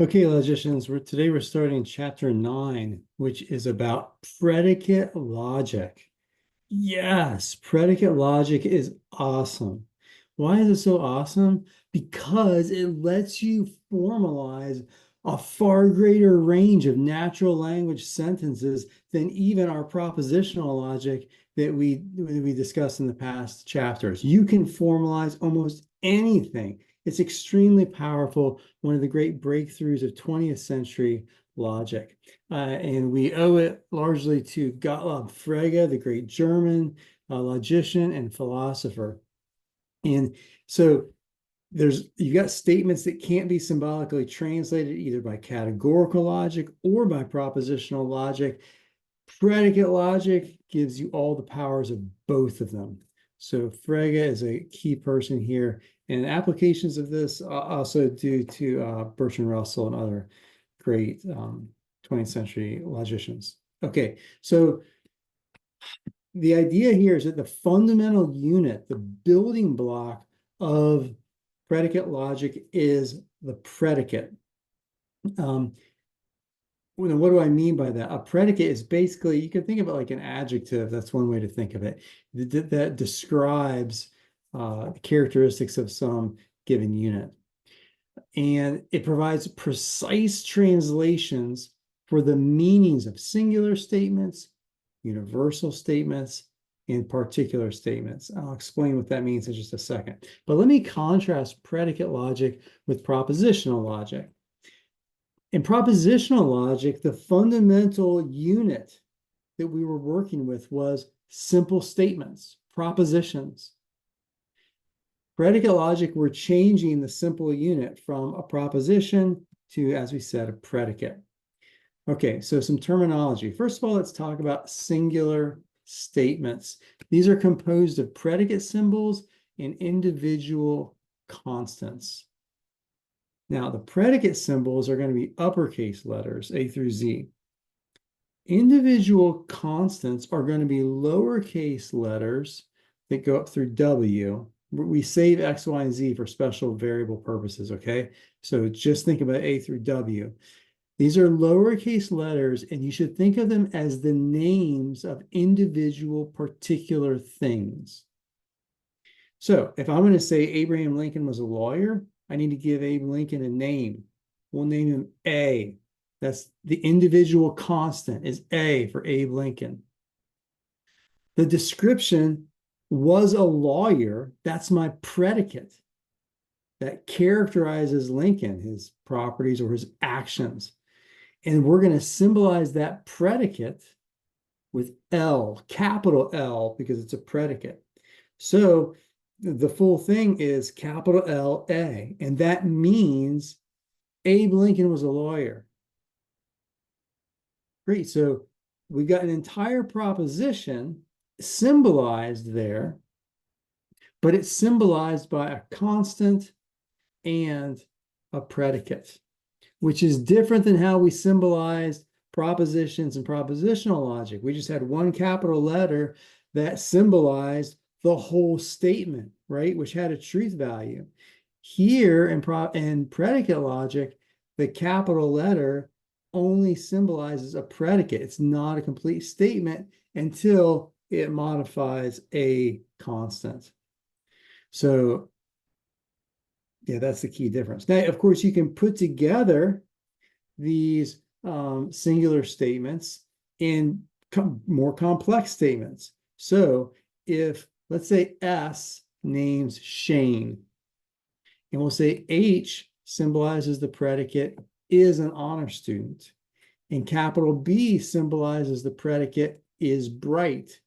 Okay, logicians, today we're starting chapter 9, which is about predicate logic. Yes, predicate logic is awesome. Why is it so awesome? Because it lets you formalize a far greater range of natural language sentences than even our propositional logic that we discussed in the past chapters. You can formalize almost anything. It's extremely powerful, one of the great breakthroughs of 20th century logic. And we owe it largely to Gottlob Frege, the great German logician and philosopher. And so you've got statements that can't be symbolically translated either by categorical logic or by propositional logic. Predicate logic gives you all the powers of both of them. So Frege is a key person here, and applications of this also due to Bertrand Russell and other great 20th century logicians. Okay, so the idea here is that the fundamental unit, the building block of predicate logic is the predicate. What do I mean by that? A predicate is basically, you can think of it like an adjective. That's one way to think of it. That describes the characteristics of some given unit. And it provides precise translations for the meanings of singular statements, universal statements, and particular statements. I'll explain what that means in just a second. But let me contrast predicate logic with propositional logic. In propositional logic, the fundamental unit that we were working with was simple statements, propositions. Predicate logic, we're changing the simple unit from a proposition to, as we said, a predicate. Okay, so some terminology. First of all, let's talk about singular statements. These are composed of predicate symbols and individual constants. Now, the predicate symbols are going to be uppercase letters, A through Z. Individual constants are going to be lowercase letters that go up through W. We save X, Y, and Z for special variable purposes, okay? So just think about A through W. These are lowercase letters, and you should think of them as the names of individual particular things. So if I'm going to say Abraham Lincoln was a lawyer, I need to give Abe Lincoln a name. We'll name him A. That's the individual constant is A for Abe Lincoln. The description was a lawyer. That's my predicate that characterizes Lincoln, his properties or his actions. And we're going to symbolize that predicate with L, capital L, because it's a predicate. So the full thing is capital L A, and that means Abe Lincoln was a lawyer. Great. So we've got an entire proposition symbolized there, but it's symbolized by a constant and a predicate, which is different than how we symbolized propositions and propositional logic. We just had one capital letter that symbolized the whole statement, right? Which had a truth value. Here in predicate logic, the capital letter only symbolizes a predicate. It's not a complete statement until it modifies a constant. So yeah, that's the key difference. Now, of course, you can put together these singular statements in more complex statements. So if, let's say, S names Shane, and we'll say H symbolizes the predicate is an honor student, and capital B symbolizes the predicate is bright.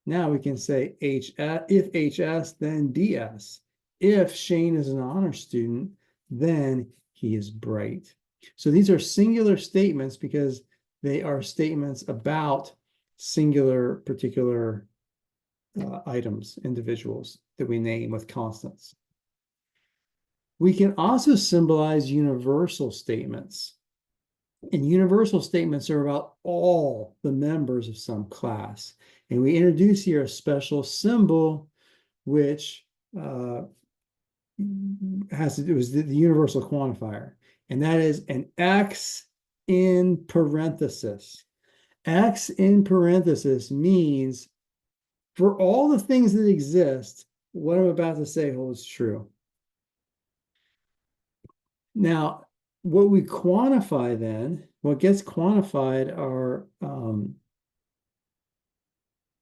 Now we can say if HS, then BS. If Shane is an honor student, then he is bright. So these are singular statements because they are statements about singular particular items, individuals that we name with constants. We can also symbolize universal statements. And universal statements are about all the members of some class. And we introduce here a special symbol which has to do with the universal quantifier, and that is an X in parenthesis. X in parenthesis means for all the things that exist, what I'm about to say holds true. Now, what we quantify then, what gets quantified are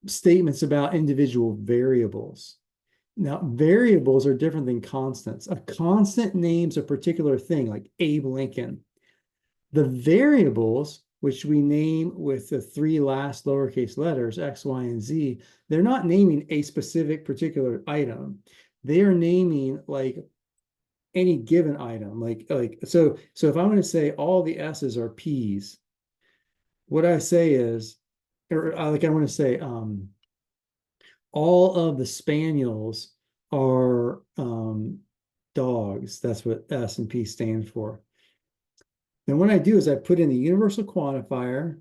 statements about individual variables. Now, variables are different than constants. A constant names a particular thing, like Abe Lincoln. The variables, which we name with the three last lowercase letters, X, Y, and Z, they're not naming a specific particular item. They are naming like any given item. So if I want to say all the S's are P's, what I say is, or like I want to say, all of the spaniels are dogs. That's what S and P stand for. Then what I do is I put in the universal quantifier,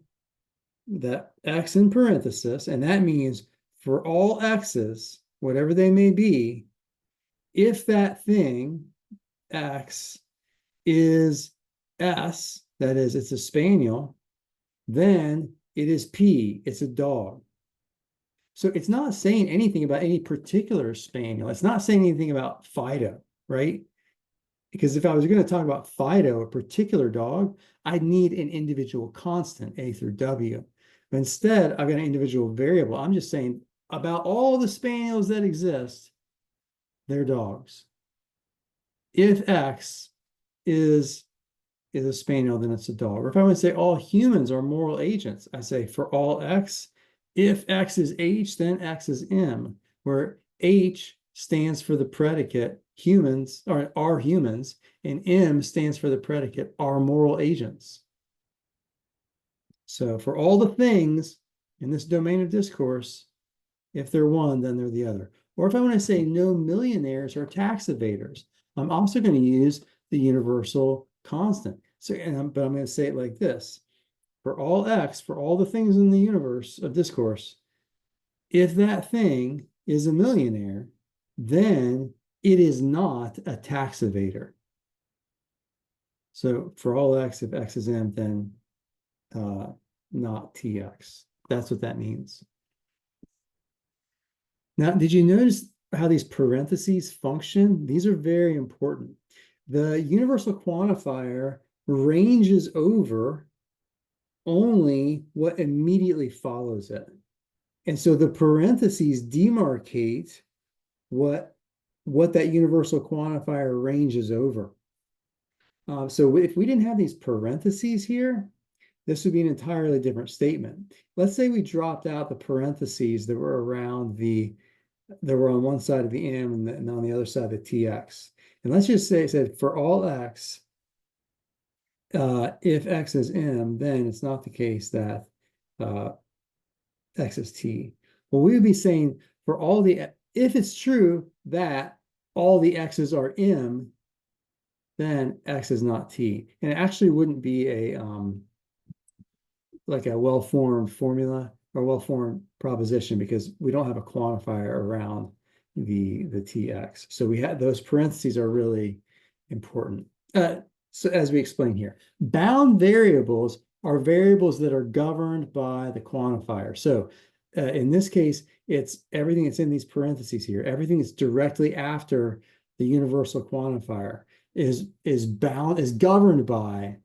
that X in parenthesis, and that means for all X's, whatever they may be, if that thing, X, is S, that is, it's a spaniel, then it is P, it's a dog. So it's not saying anything about any particular spaniel. It's not saying anything about Fido, right? Because if I was going to talk about Fido, a particular dog, I'd need an individual constant, A through W. But instead, I've got an individual variable. I'm just saying about all the spaniels that exist, they're dogs. If X is a spaniel, then it's a dog. Or if I want to say all humans are moral agents, I say for all X, if X is H, then X is M, where H stands for the predicate humans are humans, and M stands for the predicate are moral agents. So for all the things in this domain of discourse, if they're one, then they're the other. Or if I want to say no millionaires are tax evaders, I'm also going to use the universal constant. So, but I'm going to say it like this. For all X, for all the things in the universe of discourse, if that thing is a millionaire, then it is not a tax evader. So for all X, if X is M, then not TX. That's what that means. Now, did you notice how these parentheses function? These are very important. The universal quantifier ranges over only what immediately follows it. And so the parentheses demarcate what that universal quantifier ranges over. So if we didn't have these parentheses here, this would be an entirely different statement. Let's say we dropped out the parentheses that were around that were on one side of the M and on the other side the TX. And let's just say it said for all X, if X is M, then it's not the case that X is T. Well, we would be saying for all if it's true that all the X's are M, then X is not T. And it actually wouldn't be like a well-formed formula or well-formed proposition because we don't have a quantifier around the TX. So we have those parentheses are really important. So as we explain here, bound variables are variables that are governed by the quantifier. So in this case, it's everything that's in these parentheses here. Everything that's directly after the universal quantifier is governed by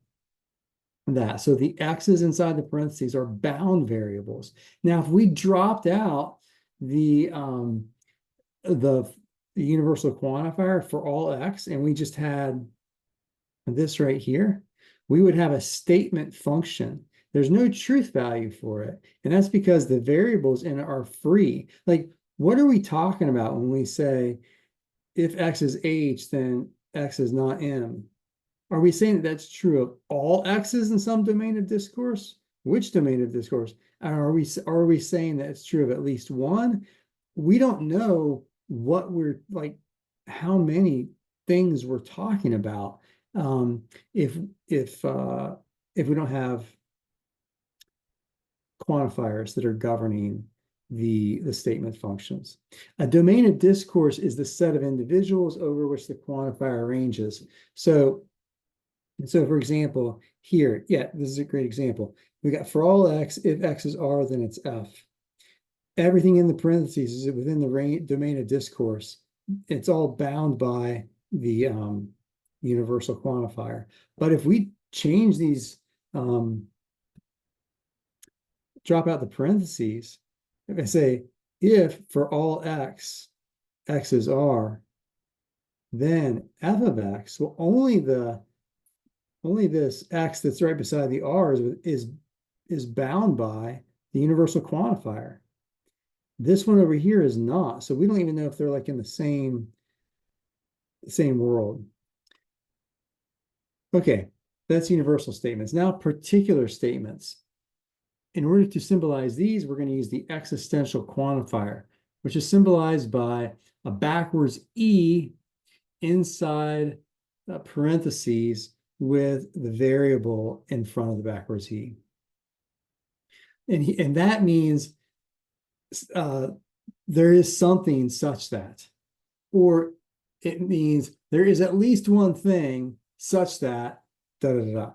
that. So the X's inside the parentheses are bound variables. Now, if we dropped out the universal quantifier for all X and we just had this right here, we would have a statement function. There's no truth value for it. And that's because the variables in it are free. Like, what are we talking about when we say if X is H, then X is not M? Are we saying that that's true of all X's in some domain of discourse? Which domain of discourse? And are we saying that it's true of at least one? We don't know what we're like, how many things we're talking about if we don't have quantifiers that are governing the statement functions. A domain of discourse is the set of individuals over which the quantifier ranges. So for example, here, yeah, this is a great example. We got for all x, if x is R, then it's F. Everything in the parentheses is within the domain of discourse. It's all bound by the universal quantifier. But if we change these, drop out the parentheses, if I say, if for all x, x is R, then f of x, well, only this x that's right beside the R is bound by the universal quantifier. This one over here is not, so we don't even know if they're like in the same world. Okay, that's universal statements. Now particular statements. In order to symbolize these, we're going to use the existential quantifier, which is symbolized by a backwards E inside parentheses with the variable in front of the backwards E. And that means there is something such that, or it means there is at least one thing such that, da da da da.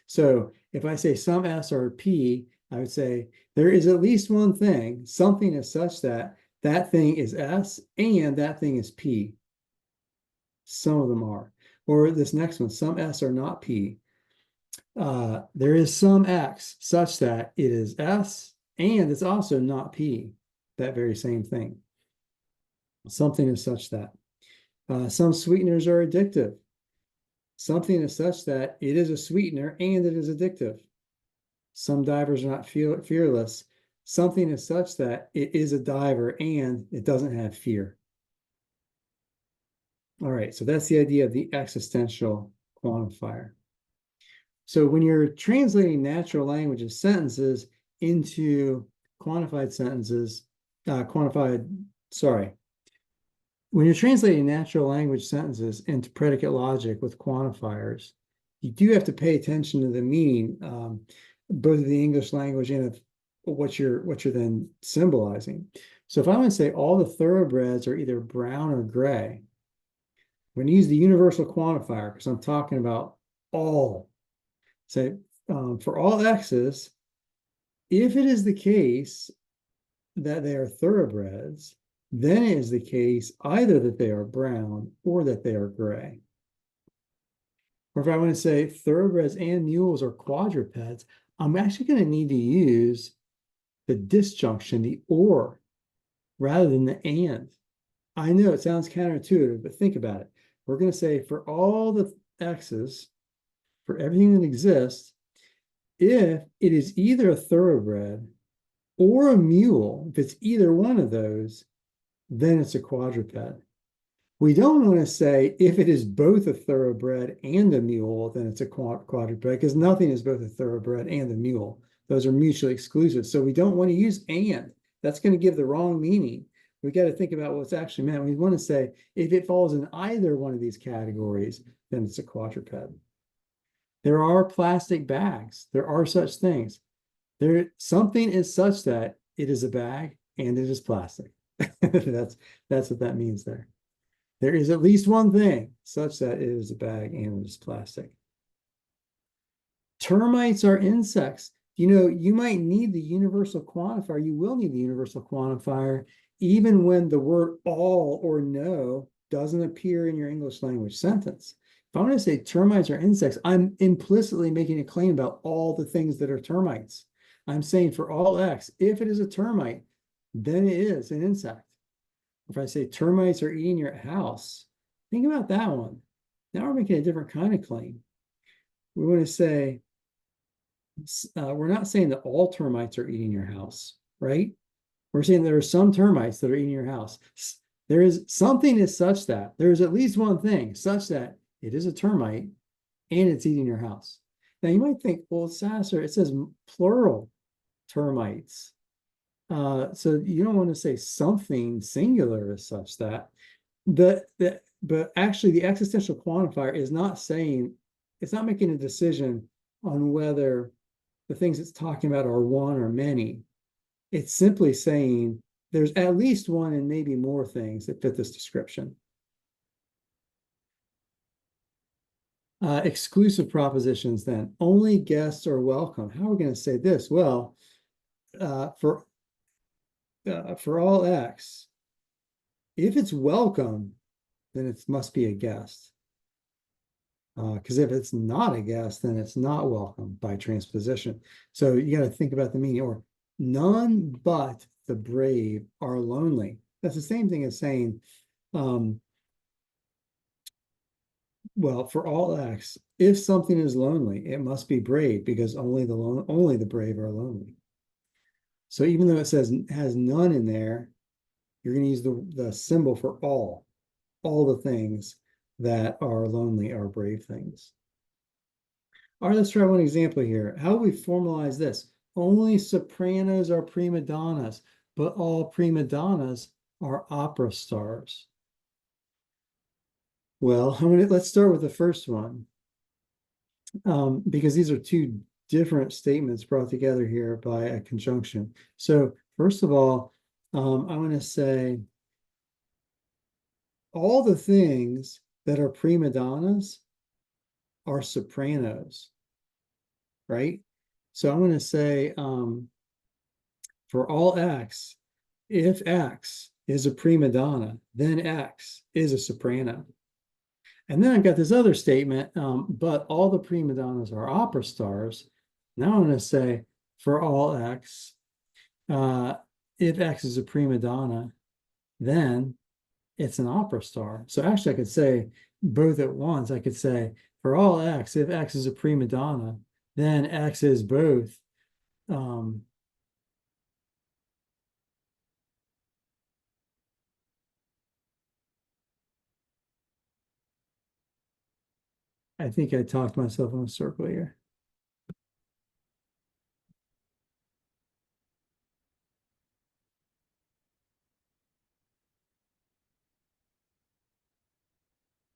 So if I say some S or P, I would say there is at least one thing, something is such that that thing is S and that thing is P. Some of them are. Or this next one, some S are not P. There is some X such that it is S and it's also not P. That very same thing. Something is such that. Some sweeteners are addictive. Something is such that it is a sweetener and it is addictive. Some divers are not fearless. Something is such that it is a diver and it doesn't have fear. All right, so that's the idea of the existential quantifier. So when you're translating natural language sentences into quantified sentences, when you're translating natural language sentences into predicate logic with quantifiers, you do have to pay attention to the meaning, both of the English language and of what you're then symbolizing. So if I want to say all the thoroughbreds are either brown or gray, I'm going to use the universal quantifier because I'm talking about all. Say for all x's, if it is the case that they are thoroughbreds, then it is the case either that they are brown or that they are gray. Or if I want to say thoroughbreds and mules are quadrupeds, I'm actually going to need to use the disjunction, the or, rather than the and. I know it sounds counterintuitive, but think about it. We're going to say for all the x's, for everything that exists, if it is either a thoroughbred or a mule, if it's either one of those, then it's a quadruped. We don't want to say if it is both a thoroughbred and a mule, then it's a quadruped, because nothing is both a thoroughbred and a mule. Those are mutually exclusive. So we don't want to use and. That's going to give the wrong meaning. We got to think about what's actually meant. We want to say if it falls in either one of these categories, then it's a quadruped. There are plastic bags. There are such things. Something is such that it is a bag and it is plastic. That's what that means there. There is at least one thing such that it is a bag and it is plastic. Termites are insects. You might need the universal quantifier. You will need the universal quantifier even when the word all or no doesn't appear in your English language sentence. If I want to say termites are insects, I'm implicitly making a claim about all the things that are termites. I'm saying for all X, if it is a termite, then it is an insect. If I say termites are eating your house, think about that one. Now we're making a different kind of claim. We want to say, we're not saying that all termites are eating your house, right? We're saying there are some termites that are eating your house. There is something is such that there is at least one thing such that it is a termite and it's eating your house. Now you might think, well, Sasser, it says plural termites. So you don't want to say something singular is such that. But actually the existential quantifier is not saying, it's not making a decision on whether the things it's talking about are one or many. It's simply saying there's at least one and maybe more things that fit this description. Exclusive propositions then. Only guests are welcome. How are we going to say this? Well, uh, for for all X, if it's welcome, then it must be a guest. Because if it's not a guest, then it's not welcome by transposition. So you got to think about the meaning. Or none but the brave are lonely. That's the same thing as saying, um, well, for all X, if something is lonely, it must be brave because only the brave are lonely. So even though it says has none in there, you're going to use the symbol for all the things that are lonely are brave things. All right, let's try one example here. How do we formalize this? Only sopranos are prima donnas, but all prima donnas are opera stars. Well, let's start with the first one, because these are two different statements brought together here by a conjunction. So first of all, I'm going to say all the things that are prima donnas are sopranos, right? So I'm going to say for all X, if X is a prima donna, then X is a soprano. And then I've got this other statement, but all the prima donnas are opera stars. Now I'm going to say for all X, uh, if X is a prima donna, then it's an opera star. So actually, I could say both at once. I could say for all X, if X is a prima donna, then X is both. I think I talked myself in a circle here.